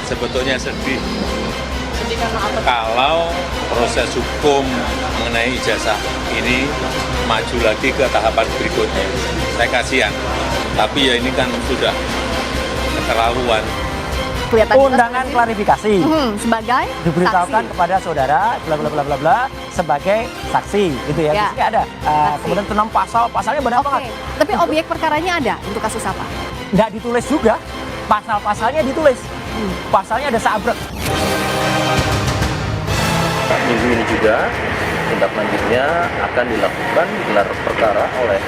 Sebetulnya sedih kalau proses hukum mengenai ijazah ini maju lagi ke tahapan berikutnya. Saya kasihan, tapi ya ini kan sudah keterlaluan. Undangan klarifikasi sebagai diberitahukan saksi. kepada saudara bla bla bla bla bla sebagai saksi gitu ya. Ya. Di sini ada kemudian 6 pasalnya benar Oke, banget. tapi objek perkaranya ada untuk kasus apa? Nggak ditulis juga, pasal-pasalnya ditulis. Pasalnya ada seabrek. Minggu ini juga tindak lanjutnya akan dilakukan gelar perkara oleh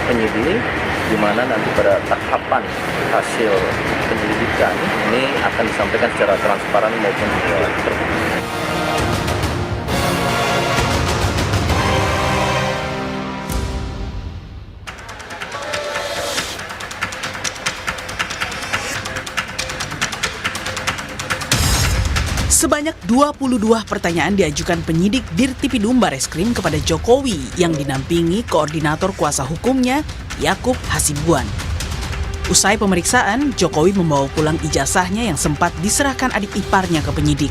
penyidik, di mana nanti pada tahapan hasil penyelidikan ini akan disampaikan secara transparan maupun juga terbuka. Sebanyak 22 pertanyaan diajukan penyidik Dirtipidum Bareskrim kepada Jokowi yang dinampingi koordinator kuasa hukumnya Yakub Hasibuan. Usai pemeriksaan, Jokowi membawa pulang ijazahnya yang sempat diserahkan adik iparnya ke penyidik.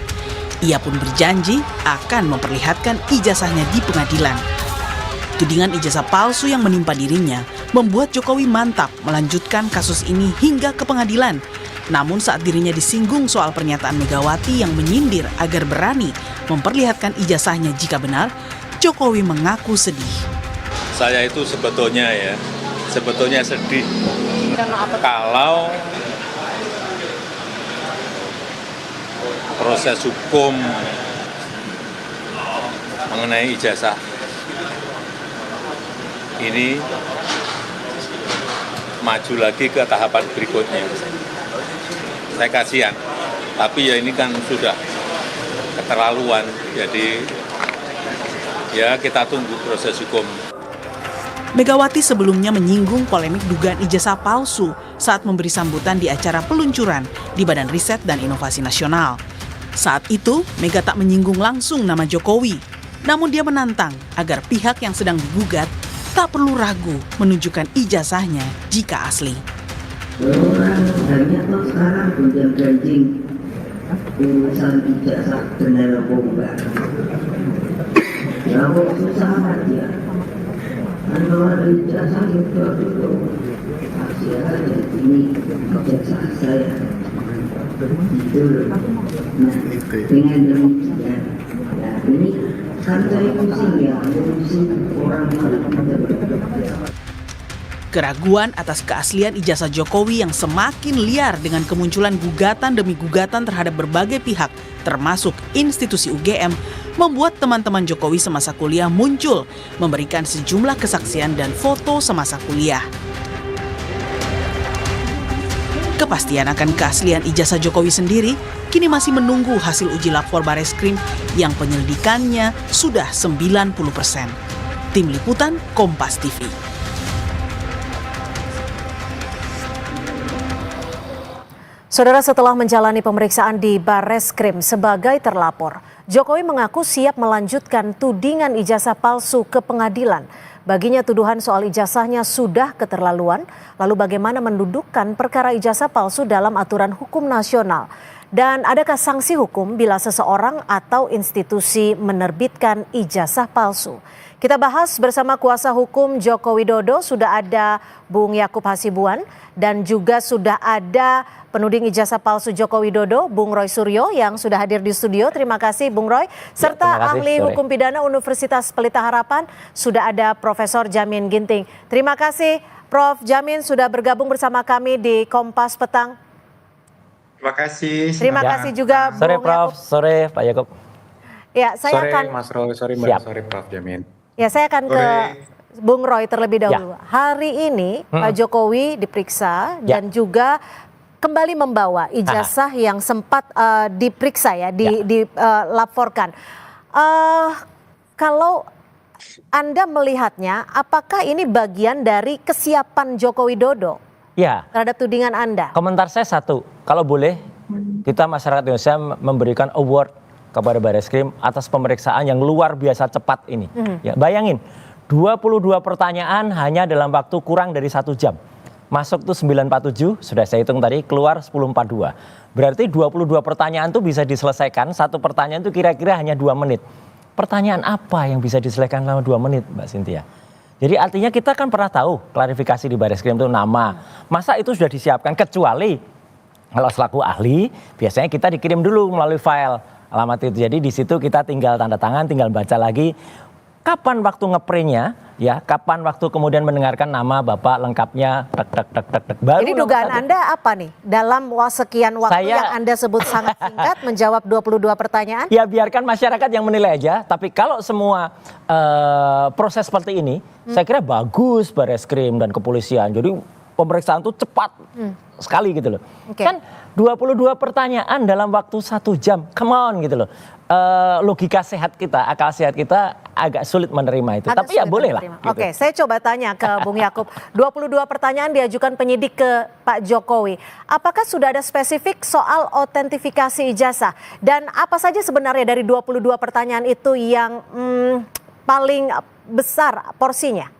Ia pun berjanji akan memperlihatkan ijazahnya di pengadilan. Tudingan ijazah palsu yang menimpa dirinya membuat Jokowi mantap melanjutkan kasus ini hingga ke pengadilan. Namun saat dirinya disinggung soal pernyataan Megawati yang menyindir agar berani memperlihatkan ijazahnya jika benar, Jokowi mengaku sedih. Saya itu sebetulnya sedih kalau proses hukum mengenai ijazah ini maju lagi ke tahapan berikutnya. Saya kasihan, tapi ya ini kan sudah keterlaluan, jadi ya kita tunggu proses hukum. Megawati sebelumnya menyinggung polemik dugaan ijazah palsu saat memberi sambutan di acara peluncuran di Badan Riset dan Inovasi Nasional. Saat itu, Mega tak menyinggung langsung nama Jokowi, namun dia menantang agar pihak yang sedang digugat tak perlu ragu menunjukkan ijazahnya jika asli. Orang banyak tuh sekarang gonjang ganjing urusan ijazah benar apa enggak. Ya kok susah aja. Kalau ada ijazah itu kasih aja ini ijazah saya. Itu loh. Nah, dengan demikian, ya ini kan saya pusing ya, pusing orang. Keraguan atas keaslian ijazah Jokowi yang semakin liar dengan kemunculan gugatan demi gugatan terhadap berbagai pihak, termasuk institusi UGM, membuat teman-teman Jokowi semasa kuliah muncul, memberikan sejumlah kesaksian dan foto semasa kuliah. Kepastian akan keaslian ijazah Jokowi sendiri kini masih menunggu hasil uji lapor Bareskrim yang penyelidikannya sudah 90%. Tim Liputan Kompas TV. Saudara, setelah menjalani pemeriksaan di Bareskrim sebagai terlapor, Jokowi mengaku siap melanjutkan tudingan ijazah palsu ke pengadilan. Baginya tuduhan soal ijazahnya sudah keterlaluan, lalu bagaimana mendudukkan perkara ijazah palsu dalam aturan hukum nasional? Dan adakah sanksi hukum bila seseorang atau institusi menerbitkan ijazah palsu? Kita bahas bersama kuasa hukum Joko Widodo, sudah ada Bung Yakub Hasibuan, dan juga sudah ada penuding ijazah palsu Joko Widodo, Bung Roy Suryo yang sudah hadir di studio. Terima kasih Bung Roy. Serta ahli hukum pidana Universitas Pelita Harapan, sudah ada Profesor Jamin Ginting. Terima kasih Prof. Jamin sudah bergabung bersama kami di Kompas Petang. Terima kasih. Terima kasih juga Sore Bung Prof, Yakub. sore Pak Yakub. Ya, saya Sore akan Mas Roy, sore Mbak, Siap. sore Prof. Jamin. Ya, saya akan ke Bung Roy terlebih dahulu. Ya. Hari ini Pak Jokowi diperiksa dan juga kembali membawa ijazah yang sempat diperiksa ya, dilaporkan. Kalau Anda melihatnya, apakah ini bagian dari kesiapan Joko Widodo Ya, terhadap tudingan Anda? komentar saya satu, kalau boleh kita masyarakat Indonesia memberikan award kepada Bareskrim atas pemeriksaan yang luar biasa cepat ini. Ya, bayangin, 22 pertanyaan hanya dalam waktu kurang dari 1 jam. masuk tuh 947, sudah saya hitung tadi, keluar 1042. Berarti 22 pertanyaan tuh bisa diselesaikan, satu pertanyaan tuh kira-kira hanya 2 menit. Pertanyaan apa yang bisa diselesaikan selama 2 menit, Mbak Cynthia? Jadi artinya kita kan pernah tahu klarifikasi di Bareskrim itu nama. Masa itu sudah disiapkan, kecuali kalau selaku ahli, biasanya kita dikirim dulu melalui file alamat itu. Jadi di situ kita tinggal tanda tangan, tinggal baca lagi. Kapan waktu ngeprintnya, ya, kapan waktu kemudian mendengarkan nama Bapak lengkapnya, baru. Jadi dugaan Anda apa nih? Dalam sekian waktu yang Anda sebut sangat singkat, menjawab 22 pertanyaan? Ya biarkan masyarakat yang menilai aja, tapi kalau semua proses seperti ini, saya kira bagus Bareskrim dan kepolisian. Jadi pemeriksaan itu cepat sekali gitu loh. Kan 22 pertanyaan dalam waktu 1 jam, come on gitu loh. Logika sehat kita, akal sehat kita agak sulit menerima itu. Tapi ya boleh lah. Gitu. Oke, saya coba tanya ke Bung Yakub. 22 pertanyaan diajukan penyidik ke Pak Jokowi. Apakah sudah ada spesifik soal autentifikasi ijazah? Dan apa saja sebenarnya dari 22 pertanyaan itu yang paling besar porsinya?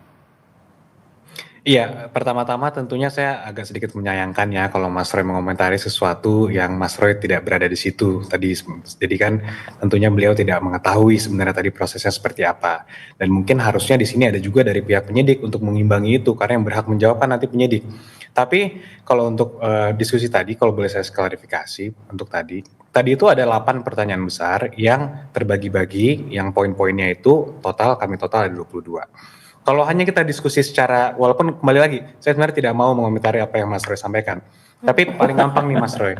Iya, pertama-tama tentunya saya agak sedikit menyayangkan ya kalau Mas Roy mengomentari sesuatu yang Mas Roy tidak berada di situ tadi. Jadi kan tentunya beliau tidak mengetahui sebenarnya tadi prosesnya seperti apa. Dan mungkin harusnya di sini ada juga dari pihak penyidik untuk mengimbangi itu, karena yang berhak menjawab kan nanti penyidik. Tapi kalau untuk diskusi tadi, kalau boleh saya klarifikasi untuk tadi itu ada 8 pertanyaan besar yang terbagi-bagi, yang poin-poinnya itu kami total ada 22. Kalau hanya kita diskusi secara, walaupun kembali lagi, saya sebenarnya tidak mau mengomentari apa yang Mas Roy sampaikan. Tapi paling gampang nih Mas Roy,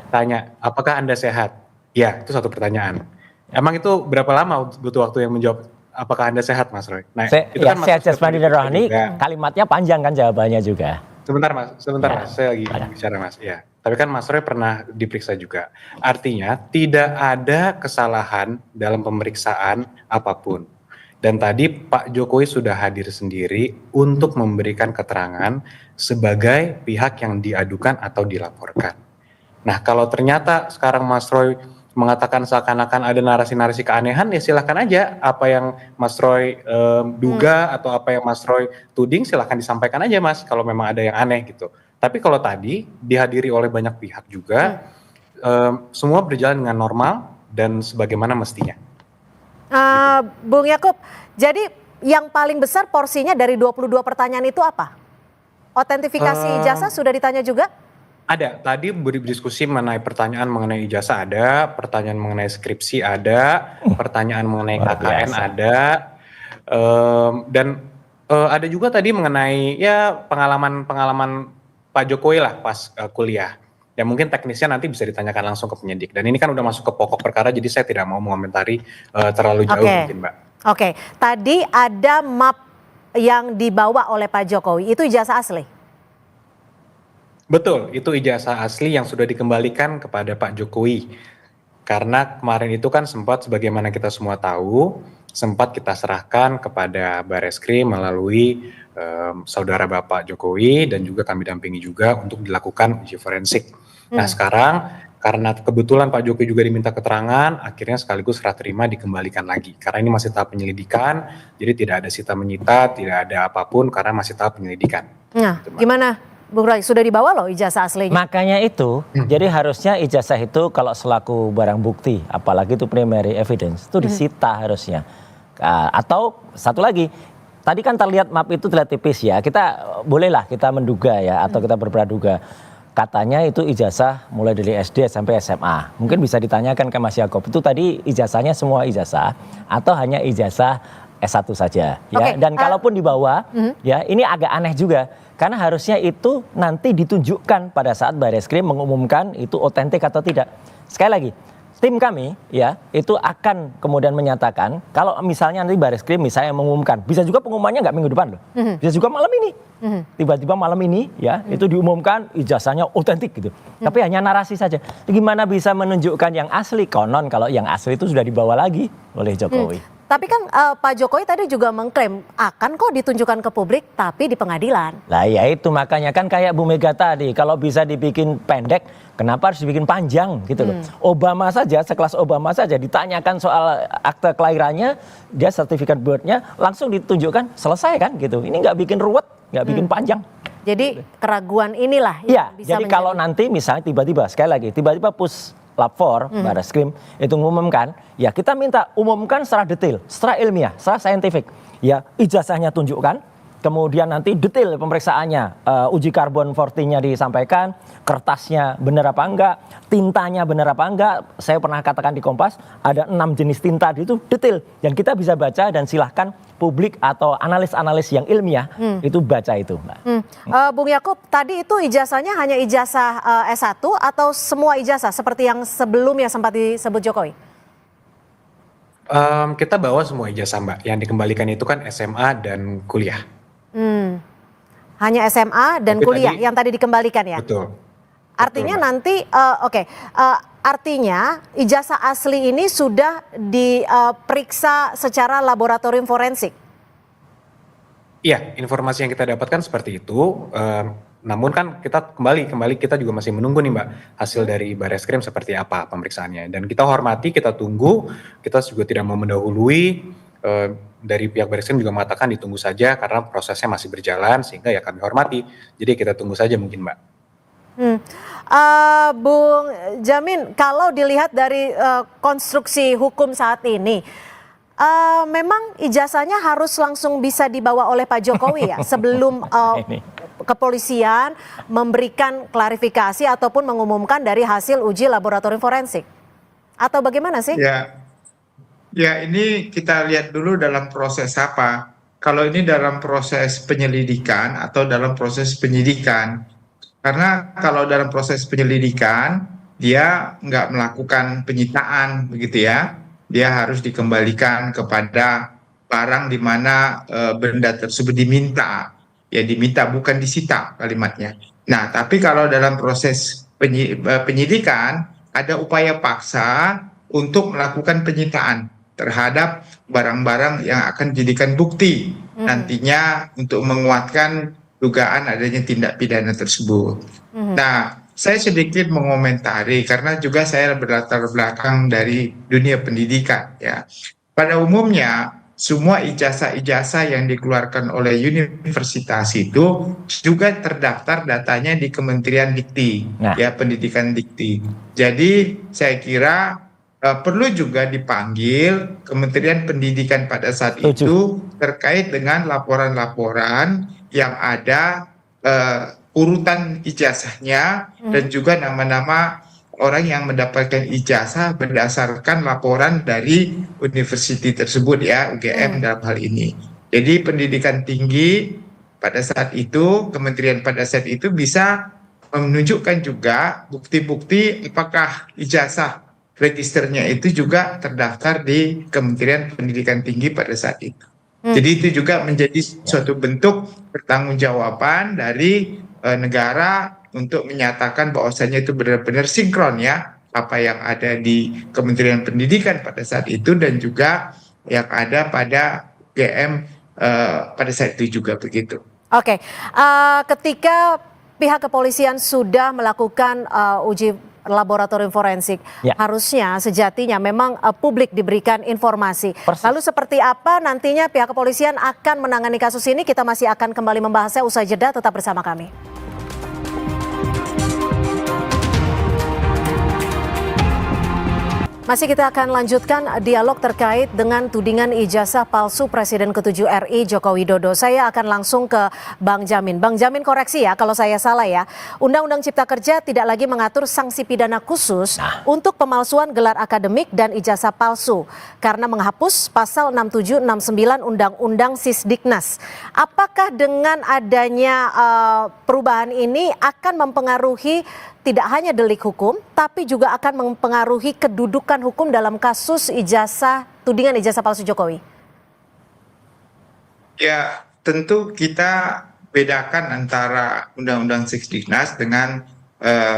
tanya, apakah Anda sehat? Ya, itu satu pertanyaan. Emang itu berapa lama butuh waktu yang menjawab, apakah Anda sehat Mas Roy? Nah, itu kan sehat jasmani dan rohani, kalimatnya panjang kan jawabannya juga. Sebentar Mas, saya lagi bicara Mas. Ya, tapi kan Mas Roy pernah diperiksa juga. Artinya tidak ada kesalahan dalam pemeriksaan apapun. Dan tadi Pak Jokowi sudah hadir sendiri untuk memberikan keterangan sebagai pihak yang diadukan atau dilaporkan. Nah, kalau ternyata sekarang Mas Roy mengatakan seakan-akan ada narasi-narasi keanehan, ya silakan aja apa yang Mas Roy duga atau apa yang Mas Roy tuding, silakan disampaikan aja Mas kalau memang ada yang aneh gitu. Tapi kalau tadi dihadiri oleh banyak pihak juga, semua berjalan dengan normal dan sebagaimana mestinya. Bung Yakub, jadi yang paling besar porsinya dari 22 pertanyaan itu apa? Autentifikasi ijazah sudah ditanya juga? Ada, tadi berdiskusi mengenai pertanyaan mengenai ijazah ada, pertanyaan mengenai skripsi ada, pertanyaan mengenai KKN ada, dan ada juga tadi mengenai ya pengalaman Pak Jokowi lah pas kuliah. Ya mungkin teknisnya nanti bisa ditanyakan langsung ke penyidik. Dan ini kan udah masuk ke pokok perkara, jadi saya tidak mau mengomentari terlalu jauh mungkin Mbak. Oke, tadi ada map yang dibawa oleh Pak Jokowi, itu ijazah asli? Betul, itu ijazah asli yang sudah dikembalikan kepada Pak Jokowi. Karena kemarin itu kan sempat, sebagaimana kita semua tahu, sempat kita serahkan kepada Bareskrim melalui saudara Bapak Jokowi dan juga kami dampingi juga untuk dilakukan uji forensik. Nah sekarang karena kebetulan Pak Jokowi juga diminta keterangan, akhirnya sekaligus serah terima dikembalikan lagi. Karena ini masih tahap penyelidikan, jadi tidak ada sita menyita, tidak ada apapun karena masih tahap penyelidikan. Nah, gimana Bung Roy, sudah dibawa loh ijazah aslinya? Makanya itu, jadi harusnya ijazah itu kalau selaku barang bukti, apalagi itu primary evidence, itu disita harusnya. Atau satu lagi, tadi kan terlihat map itu terlihat tipis ya, kita bolehlah kita menduga ya, atau kita berpraduga. Katanya itu ijazah mulai dari SD sampai SMA. Mungkin bisa ditanyakan ke Mas Yakob, itu tadi ijazahnya semua ijazah atau hanya ijazah S1 saja ya. Dan kalaupun dibawa ya ini agak aneh juga karena harusnya itu nanti ditunjukkan pada saat Bareskrim mengumumkan itu otentik atau tidak. Sekali lagi, tim kami ya itu akan kemudian menyatakan kalau misalnya nanti Bareskrim misalnya mengumumkan, bisa juga pengumumannya nggak minggu depan loh, bisa juga malam ini. Tiba-tiba malam ini ya itu diumumkan ijazahnya otentik gitu. Tapi hanya narasi saja. Gimana bisa menunjukkan yang asli? Konon kalau yang asli itu sudah dibawa lagi oleh Jokowi. Tapi kan Pak Jokowi tadi juga mengklaim akan kok ditunjukkan ke publik tapi di pengadilan. Lah ya itu makanya kan kayak Bu Mega tadi kalau bisa dibikin pendek kenapa harus dibikin panjang gitu loh. Obama saja, sekelas Obama saja ditanyakan soal akte kelahirannya, dia sertifikat birth-nya langsung ditunjukkan selesai kan gitu. Ini nggak bikin ruwet, nggak bikin panjang. Jadi keraguan inilah Iya, yang bisa jadi kalau nanti misalnya tiba-tiba, sekali lagi, tiba-tiba Puslap 4, Barreskrim itu mengumumkan, ya kita minta umumkan secara detail, secara ilmiah, secara saintifik. Ya ijazahnya tunjukkan, kemudian nanti detail pemeriksaannya, uji karbon 40-nya disampaikan, kertasnya benar apa enggak, tintanya benar apa enggak. Saya pernah katakan di Kompas, ada 6 jenis tinta itu detail, dan kita bisa baca dan silahkan publik atau analis-analis yang ilmiah itu baca itu. Bung Yakub, tadi itu ijazahnya hanya ijazah S1 atau semua ijazah seperti yang sebelumnya sempat disebut Jokowi? Kita bawa semua ijazah Mbak, yang dikembalikan itu kan SMA dan kuliah. Hanya SMA dan Tapi kuliah tadi- yang tadi dikembalikan ya? Betul. Artinya Betul, Mbak. nanti, artinya ijazah asli ini sudah diperiksa secara laboratorium forensik? Iya, informasi yang kita dapatkan seperti itu. Namun kan kita kembali kita juga masih menunggu nih Mbak, hasil dari Barreskrim seperti apa pemeriksaannya. Dan kita hormati, kita tunggu, kita juga tidak mau mendahului. Dari pihak Barreskrim juga mengatakan ditunggu saja karena prosesnya masih berjalan, sehingga ya kami hormati. Jadi kita tunggu saja mungkin Mbak. Bung Jamin, kalau dilihat dari konstruksi hukum saat ini, memang ijazahnya harus langsung bisa dibawa oleh Pak Jokowi ya sebelum kepolisian memberikan klarifikasi ataupun mengumumkan dari hasil uji laboratorium forensik, atau bagaimana sih? Ya, ini kita lihat dulu dalam proses apa. Kalau ini dalam proses penyelidikan atau dalam proses penyidikan. Karena kalau dalam proses penyelidikan, dia nggak melakukan penyitaan, begitu ya. Dia harus dikembalikan kepada barang di mana benda tersebut diminta. Ya diminta, bukan disita kalimatnya. Nah, tapi kalau dalam proses penyidikan, ada upaya paksa untuk melakukan penyitaan terhadap barang-barang yang akan dijadikan bukti nantinya untuk menguatkan dugaan adanya tindak pidana tersebut. Nah, saya sedikit mengomentari karena juga saya berlatar belakang dari dunia pendidikan ya. Pada umumnya semua ijazah-ijazah yang dikeluarkan oleh universitas itu juga terdaftar datanya di Kementerian Dikti, ya Pendidikan Dikti. Jadi saya kira perlu juga dipanggil Kementerian Pendidikan pada saat itu terkait dengan laporan-laporan yang ada urutan ijazahnya dan juga nama-nama orang yang mendapatkan ijazah berdasarkan laporan dari universitas tersebut ya, UGM dalam hal ini. Jadi pendidikan tinggi pada saat itu, kementerian pada saat itu bisa menunjukkan juga bukti-bukti apakah ijazah registernya itu juga terdaftar di Kementerian Pendidikan Tinggi pada saat itu. Jadi itu juga menjadi suatu bentuk pertanggungjawaban dari negara untuk menyatakan bahwasanya itu benar-benar sinkron ya apa yang ada di Kementerian Pendidikan pada saat itu dan juga yang ada pada UGM pada saat itu juga begitu. Oke, ketika pihak kepolisian sudah melakukan uji laboratorium forensik, harusnya sejatinya memang publik diberikan informasi. Lalu seperti apa nantinya pihak kepolisian akan menangani kasus ini? Kita masih akan kembali membahasnya usai jeda, tetap bersama kami. Masih kita akan lanjutkan dialog terkait dengan tudingan ijazah palsu Presiden ke-7 RI Joko Widodo. Saya akan langsung ke Bang Jamin. Bang Jamin koreksi ya kalau saya salah ya. Undang-Undang Cipta Kerja tidak lagi mengatur sanksi pidana khusus untuk pemalsuan gelar akademik dan ijazah palsu karena menghapus pasal 67, 69 Undang-Undang Sisdiknas. Apakah dengan adanya perubahan ini akan mempengaruhi tidak hanya delik hukum, tapi juga akan mempengaruhi kedudukan hukum dalam kasus tudingan ijazah palsu Jokowi? Ya, tentu kita bedakan antara Undang-Undang Sisdiknas dengan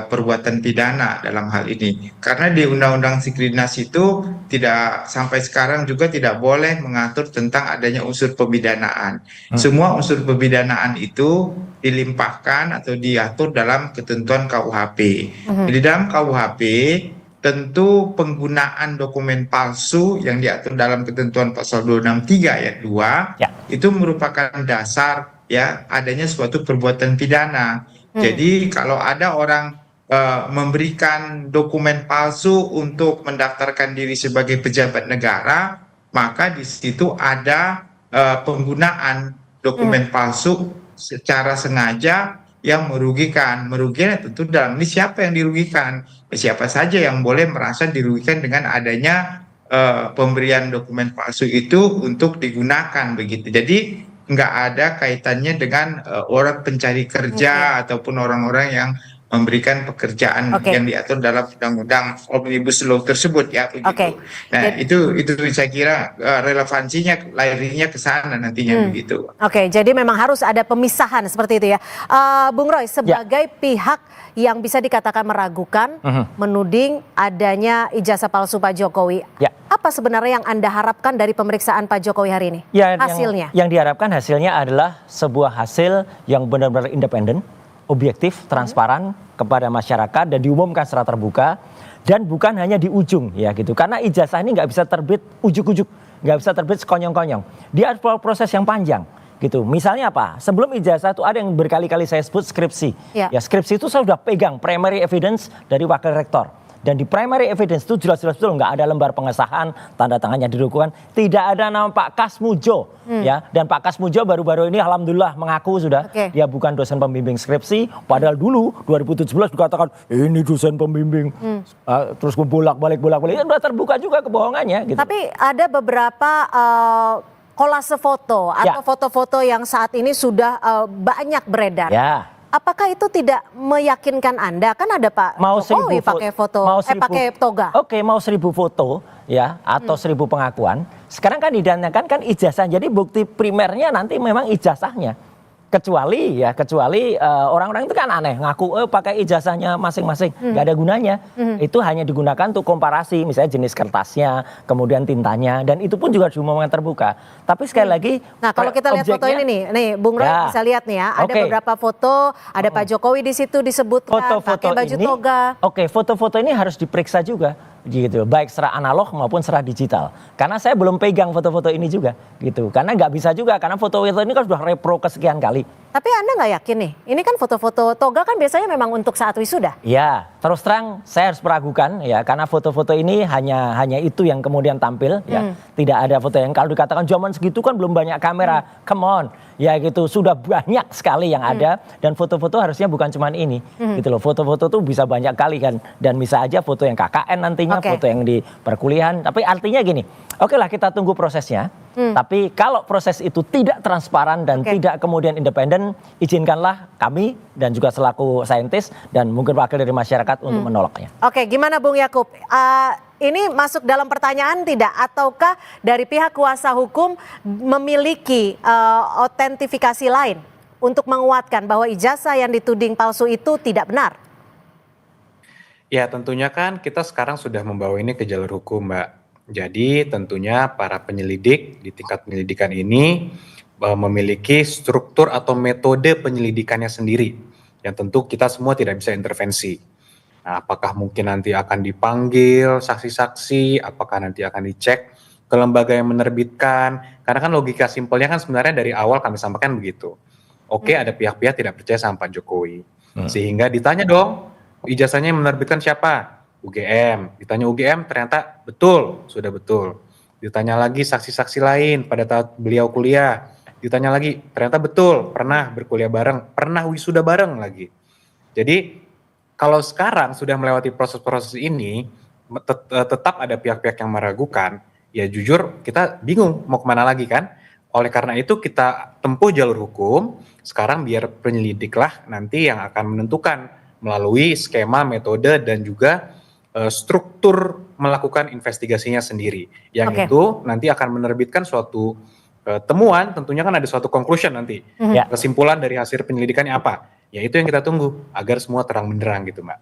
perbuatan pidana dalam hal ini. Karena di Undang-Undang Sisdiknas itu tidak sampai sekarang juga tidak boleh mengatur tentang adanya unsur pemidanaan. Semua unsur pemidanaan itu dilimpahkan atau diatur dalam ketentuan KUHP. Di dalam KUHP tentu penggunaan dokumen palsu yang diatur dalam ketentuan pasal 263 ayat 2 itu merupakan dasar ya adanya suatu perbuatan pidana. Jadi kalau ada orang memberikan dokumen palsu untuk mendaftarkan diri sebagai pejabat negara, maka di situ ada penggunaan dokumen palsu secara sengaja yang merugikan. Merugikan tentu dalam ini siapa yang dirugikan? Siapa saja yang boleh merasa dirugikan dengan adanya pemberian dokumen palsu itu untuk digunakan begitu. Jadi nggak ada kaitannya dengan orang pencari kerja ataupun orang-orang yang memberikan pekerjaan yang diatur dalam undang-undang Omnibus Law tersebut ya begitu. Nah, itu saya kira relevansinya larinya ke sana nantinya begitu. Jadi memang harus ada pemisahan seperti itu ya. Bung Roy, sebagai pihak yang bisa dikatakan meragukan, menuding adanya ijazah palsu Pak Jokowi. Apa sebenarnya yang Anda harapkan dari pemeriksaan Pak Jokowi hari ini? Hasilnya? Yang diharapkan hasilnya adalah sebuah hasil yang benar-benar independen, objektif, transparan kepada masyarakat dan diumumkan secara terbuka dan bukan hanya di ujung ya gitu. Karena ijazah ini nggak bisa terbit ujuk-ujuk, nggak bisa terbit sekonyong-konyong. Dia ada proses yang panjang gitu. Misalnya apa? Sebelum ijazah itu ada yang berkali-kali saya sebut skripsi. Ya skripsi itu saya sudah pegang primary evidence dari wakil rektor. Dan di primary evidence itu jelas-jelas betul nggak ada lembar pengesahan, tanda tangannya didukukan, tidak ada nama Pak Kasmujo ya. Dan Pak Kasmujo baru-baru ini alhamdulillah mengaku sudah dia bukan dosen pembimbing skripsi, padahal dulu 2017 dikatakan ini dosen pembimbing. Terus bolak-balik itu sudah terbuka juga kebohongannya gitu. Tapi ada beberapa kolase foto atau foto-foto yang saat ini sudah banyak beredar. Apakah itu tidak meyakinkan Anda? Kan ada Pak Jokowi pakai foto, pakai toga. Mau 1.000 foto ya atau 1.000 pengakuan. Sekarang kan didanyakan kan ijazah. Jadi bukti primernya nanti memang ijazahnya. Kecuali orang-orang itu kan aneh ngaku pakai ijazahnya masing-masing, nggak ada gunanya. Itu hanya digunakan untuk komparasi, misalnya jenis kertasnya, kemudian tintanya, dan itu pun juga diumumkan terbuka. Tapi sekali lagi, nah kalau kita lihat foto ini nih, Bung Roy bisa lihat nih ya, ada beberapa foto, ada Pak Jokowi di situ disebutkan pakai baju toga. Foto-foto ini harus diperiksa juga. Gitu, baik secara analog maupun secara digital. Karena saya belum pegang foto-foto ini juga, gitu. Karena nggak bisa juga, karena foto-foto ini kan sudah repro kesekian kali. Tapi Anda nggak yakin nih, ini kan foto-foto toga kan biasanya memang untuk saat wisuda. Ya, terus terang saya harus meragukan ya, karena foto-foto ini hanya itu yang kemudian tampil, ya. Tidak ada foto yang kalau dikatakan zaman segitu kan belum banyak kamera, come on. Ya gitu, sudah banyak sekali yang ada dan foto-foto harusnya bukan cuma ini, gitu loh. Foto-foto tuh bisa banyak kali kan, dan bisa aja foto yang KKN nantinya, foto yang di perkuliahan. Tapi artinya gini, oke lah kita tunggu prosesnya. Tapi kalau proses itu tidak transparan dan tidak kemudian independen, izinkanlah kami dan juga selaku saintis dan mungkin wakil dari masyarakat untuk menolaknya. Gimana Bung Yakub? Ini masuk dalam pertanyaan tidak? Ataukah dari pihak kuasa hukum memiliki otentifikasi lain untuk menguatkan bahwa ijazah yang dituding palsu itu tidak benar? Ya tentunya kan kita sekarang sudah membawa ini ke jalur hukum, Mbak. Jadi tentunya para penyelidik di tingkat penyelidikan ini memiliki struktur atau metode penyelidikannya sendiri yang tentu kita semua tidak bisa intervensi. Nah, apakah mungkin nanti akan dipanggil saksi-saksi, apakah nanti akan dicek ke lembaga yang menerbitkan, karena kan logika simpelnya kan sebenarnya dari awal kami sampaikan begitu. Ada pihak-pihak tidak percaya sama Pak Jokowi, sehingga ditanya dong, ijazahnya yang menerbitkan siapa? UGM, ditanya UGM ternyata betul, sudah betul. Ditanya lagi saksi-saksi lain pada saat beliau kuliah, ditanya lagi ternyata betul, pernah berkuliah bareng, pernah wisuda bareng lagi. Jadi kalau sekarang sudah melewati proses-proses ini, tetap ada pihak-pihak yang meragukan, ya jujur kita bingung mau kemana lagi kan. Oleh karena itu kita tempuh jalur hukum, sekarang biar penyelidiklah nanti yang akan menentukan melalui skema, metode, dan juga struktur melakukan investigasinya sendiri. Yang itu nanti akan menerbitkan suatu temuan, tentunya kan ada suatu conclusion nanti. Kesimpulan dari hasil penyelidikannya apa? Ya itu yang kita tunggu agar semua terang benderang gitu, Mbak.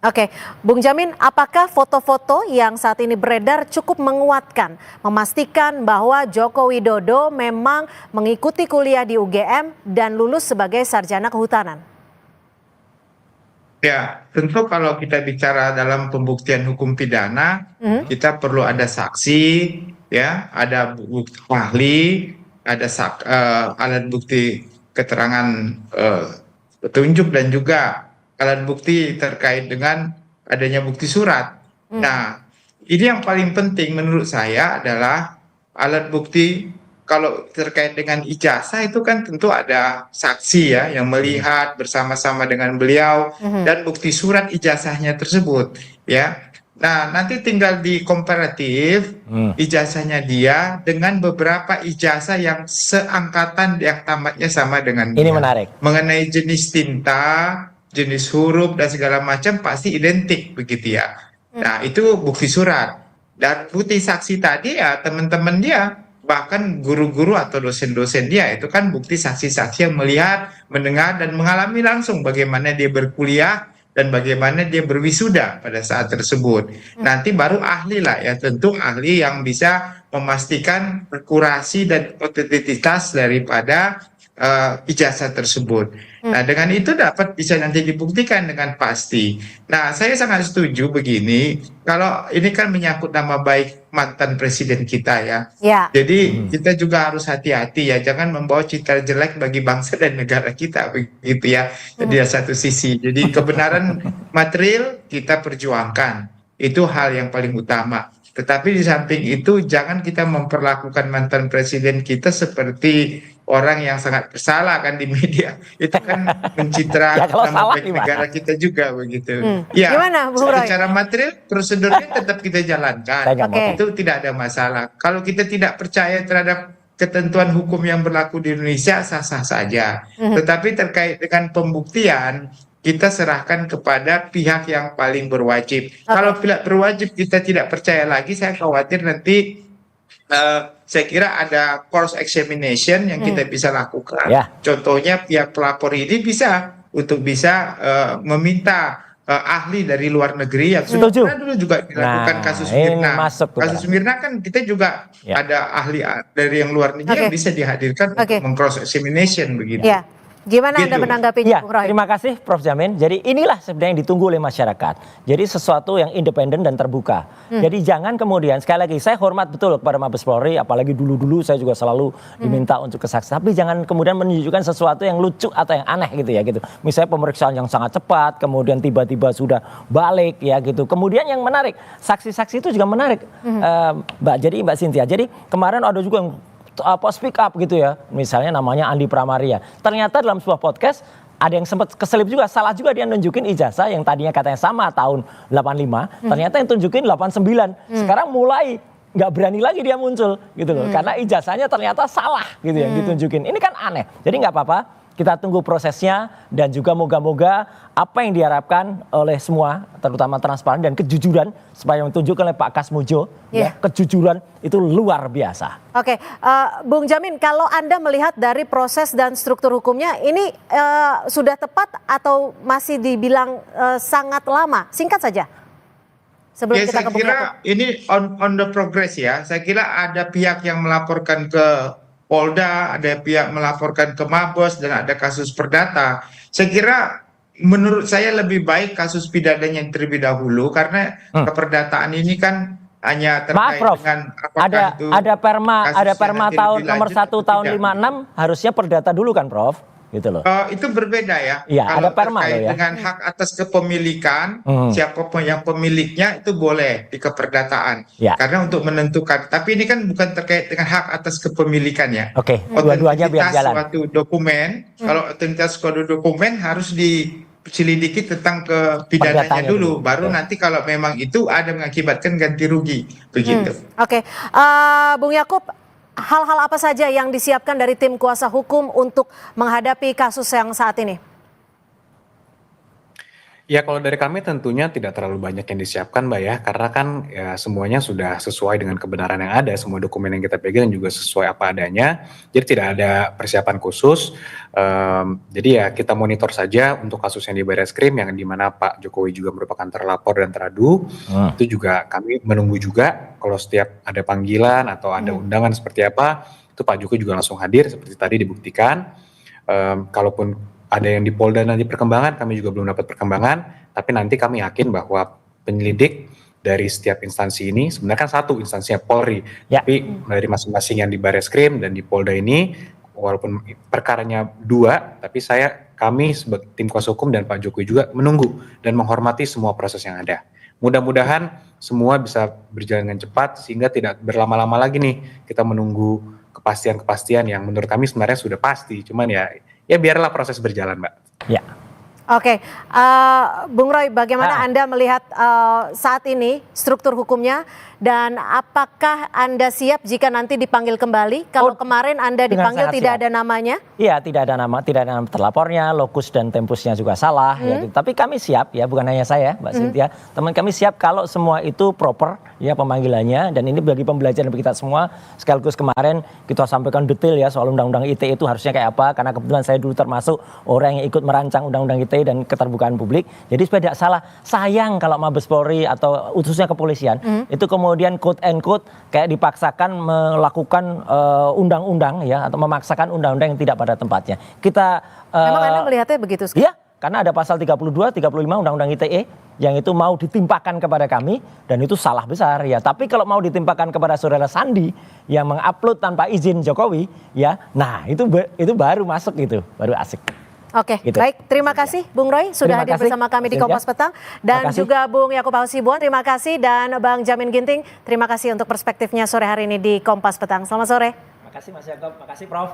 Bung Jamin, apakah foto-foto yang saat ini beredar cukup menguatkan, memastikan bahwa Joko Widodo memang mengikuti kuliah di UGM dan lulus sebagai sarjana kehutanan? Ya, tentu kalau kita bicara dalam pembuktian hukum pidana, kita perlu ada saksi, ya, ada bukti ahli, ada alat bukti keterangan petunjuk dan juga alat bukti terkait dengan adanya bukti surat. Nah, ini yang paling penting menurut saya adalah alat bukti. Kalau terkait dengan ijazah itu kan tentu ada saksi ya yang melihat bersama-sama dengan beliau dan bukti surat ijazahnya tersebut ya. Nah, nanti tinggal di komparatif ijazahnya dia dengan beberapa ijazah yang seangkatan yang tamatnya sama dengan Ini dia. menarik. Mengenai jenis tinta, jenis huruf dan segala macam pasti identik begitu ya. Nah, itu bukti surat. Dan bukti saksi tadi ya teman-teman dia, bahkan guru-guru atau dosen-dosen dia itu kan bukti saksi-saksi yang melihat, mendengar dan mengalami langsung bagaimana dia berkuliah dan bagaimana dia berwisuda pada saat tersebut. Nanti baru ahli lah ya, tentu ahli yang bisa memastikan akurasi dan otentisitas daripada ijazah tersebut. Nah, dengan itu dapat bisa nanti dibuktikan dengan pasti. Nah, saya sangat setuju begini, kalau ini kan menyangkut nama baik mantan presiden kita ya. Jadi kita juga harus hati-hati ya, jangan membawa citra jelek bagi bangsa dan negara kita begitu ya. Di satu sisi, jadi kebenaran material kita perjuangkan, itu hal yang paling utama. Tetapi di samping itu jangan kita memperlakukan mantan presiden kita seperti orang yang sangat bersalah kan di media. Itu kan mencitra nama baik negara kita juga begitu. Ya, Gimana, Bung Roy? secara material prosedurnya tetap kita jalankan. Itu tidak ada masalah. Kalau kita tidak percaya terhadap ketentuan hukum yang berlaku di Indonesia, sah-sah saja. Tetapi terkait dengan pembuktian, kita serahkan kepada pihak yang paling berwajib. Kalau pihak berwajib kita tidak percaya lagi, saya khawatir nanti saya kira ada cross examination yang kita bisa lakukan. Contohnya pihak pelapor ini bisa meminta ahli dari luar negeri yang sudah dulu juga dilakukan kasus Mirna. Kasus Mirna kan kita juga ada ahli dari yang luar negeri yang bisa dihadirkan untuk meng-cross examination begitu. Gimana Anda menanggapinya, Bung Roy? Terima kasih Prof. Jamin. Jadi inilah sebenarnya yang ditunggu oleh masyarakat. Jadi sesuatu yang independen dan terbuka. Jadi jangan kemudian, sekali lagi saya hormat betul kepada Mabes Polri, apalagi dulu-dulu saya juga selalu diminta untuk kesaksian. Tapi jangan kemudian menunjukkan sesuatu yang lucu atau yang aneh gitu ya gitu. Misalnya pemeriksaan yang sangat cepat, kemudian tiba-tiba sudah balik ya gitu. Kemudian yang menarik, saksi-saksi itu juga menarik, Mbak Cynthia. Jadi kemarin ada juga yang speak up gitu ya, misalnya namanya Andi Pramaria. Ternyata dalam sebuah podcast ada yang sempat keselip juga, salah juga dia nunjukin ijazah yang tadinya katanya sama tahun 85, ternyata yang tunjukin 89. Sekarang mulai nggak berani lagi dia muncul gitu loh, karena ijazahnya ternyata salah gitu yang ditunjukin. Ini kan aneh. Jadi nggak apa-apa, kita tunggu prosesnya dan juga moga-moga apa yang diharapkan oleh semua, terutama transparan dan kejujuran, supaya yang ditunjukkan oleh Pak Kasmujo, ya, kejujuran itu luar biasa. Oke, Bung Jamin, kalau Anda melihat dari proses dan struktur hukumnya, ini sudah tepat atau masih dibilang sangat lama? Singkat saja. Sebelum kita saya kira ini on the progress ya. Saya kira ada pihak yang melaporkan ke Polda, ada pihak melaporkan ke Mabes, dan ada kasus perdata. Saya kira menurut saya lebih baik kasus pidananya yang terlebih dahulu, karena keperdataan ini kan hanya terkait dengan apakah itu ada perma tahun nomor 1 tahun 56 harusnya perdata dulu kan, Prof? Gitu loh. Itu berbeda ya. Iya, kalau ada perma terkait ya. dengan hak atas kepemilikan, siapapun yang pemiliknya itu boleh di keperdataan. Karena untuk menentukan. Tapi ini kan bukan terkait dengan hak atas kepemilikan ya. Oke, dua-duanya biar jalan. Suatu dokumen, kalau otentitas suatu dokumen harus diselidiki tentang kepidananya dulu. Baru nanti kalau memang itu ada mengakibatkan ganti rugi. Begitu. Oke, Bung Yakub, hal-hal apa saja yang disiapkan dari tim kuasa hukum untuk menghadapi kasus yang saat ini? Ya, kalau dari kami tentunya tidak terlalu banyak yang disiapkan, Mbak ya, karena kan ya semuanya sudah sesuai dengan kebenaran yang ada, semua dokumen yang kita pegang juga sesuai apa adanya, jadi tidak ada persiapan khusus. Jadi ya kita monitor saja untuk kasus yang di Barreskrim yang dimana Pak Jokowi juga merupakan terlapor dan teradu. Itu juga kami menunggu juga kalau setiap ada panggilan atau ada undangan seperti apa, itu Pak Jokowi juga langsung hadir seperti tadi dibuktikan. Kalaupun ada yang di Polda nanti perkembangan, kami juga belum dapat perkembangan, tapi nanti kami yakin bahwa penyelidik dari setiap instansi ini, sebenarnya kan satu instansinya Polri, tapi dari masing-masing yang di Barreskrim dan di Polda ini, walaupun perkaranya 2, tapi kami sebagai tim kuasa hukum dan Pak Jokowi juga menunggu dan menghormati semua proses yang ada. Mudah-mudahan semua bisa berjalan dengan cepat sehingga tidak berlama-lama lagi nih kita menunggu kepastian-kepastian yang menurut kami sebenarnya sudah pasti. Cuman ya biarlah proses berjalan, Mbak. Ya. Oke, Bung Roy, bagaimana Anda melihat saat ini struktur hukumnya dan apakah Anda siap jika nanti dipanggil kembali? Kalau kemarin Anda dipanggil tidak ada namanya? Iya, tidak ada nama terlapornya, lokus dan tempusnya juga salah. Ya. Tapi kami siap ya, bukan hanya saya, Mbak Cynthia. Teman kami siap kalau semua itu proper ya pemanggilannya, dan ini bagi pembelajaran bagi kita semua. Sekaligus kemarin kita sampaikan detail ya soal undang-undang ITE itu harusnya kayak apa, karena kebetulan saya dulu termasuk orang yang ikut merancang undang-undang ITE dan keterbukaan publik. Jadi supaya tidak salah, sayang kalau Mabes Polri atau khususnya kepolisian itu kemudian quote and quote kayak dipaksakan melakukan undang-undang ya, atau memaksakan undang-undang yang tidak pada tempatnya. Kita memang Anda melihatnya begitu sekali? Iya, karena ada pasal 32, 35 Undang-Undang ITE yang itu mau ditimpakan kepada kami, dan itu salah besar ya. Tapi kalau mau ditimpakan kepada saudara Sandi yang mengupload tanpa izin Jokowi ya, nah itu baru masuk, itu baru asik. Oke, gitu. Baik. Terima kasih Bung Roy sudah hadir bersama kami di Kompas Petang. Dan juga Bung Yakub Hasibuan, terima kasih. Dan Bang Jamin Ginting, terima kasih untuk perspektifnya sore hari ini di Kompas Petang. Selamat sore. Terima kasih Mas Yakub, terima kasih Prof.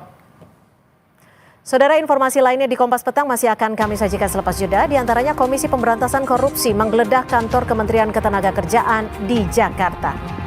Saudara, informasi lainnya di Kompas Petang masih akan kami sajikan selepas jeda. Di antaranya Komisi Pemberantasan Korupsi menggeledah kantor Kementerian Ketenagakerjaan di Jakarta.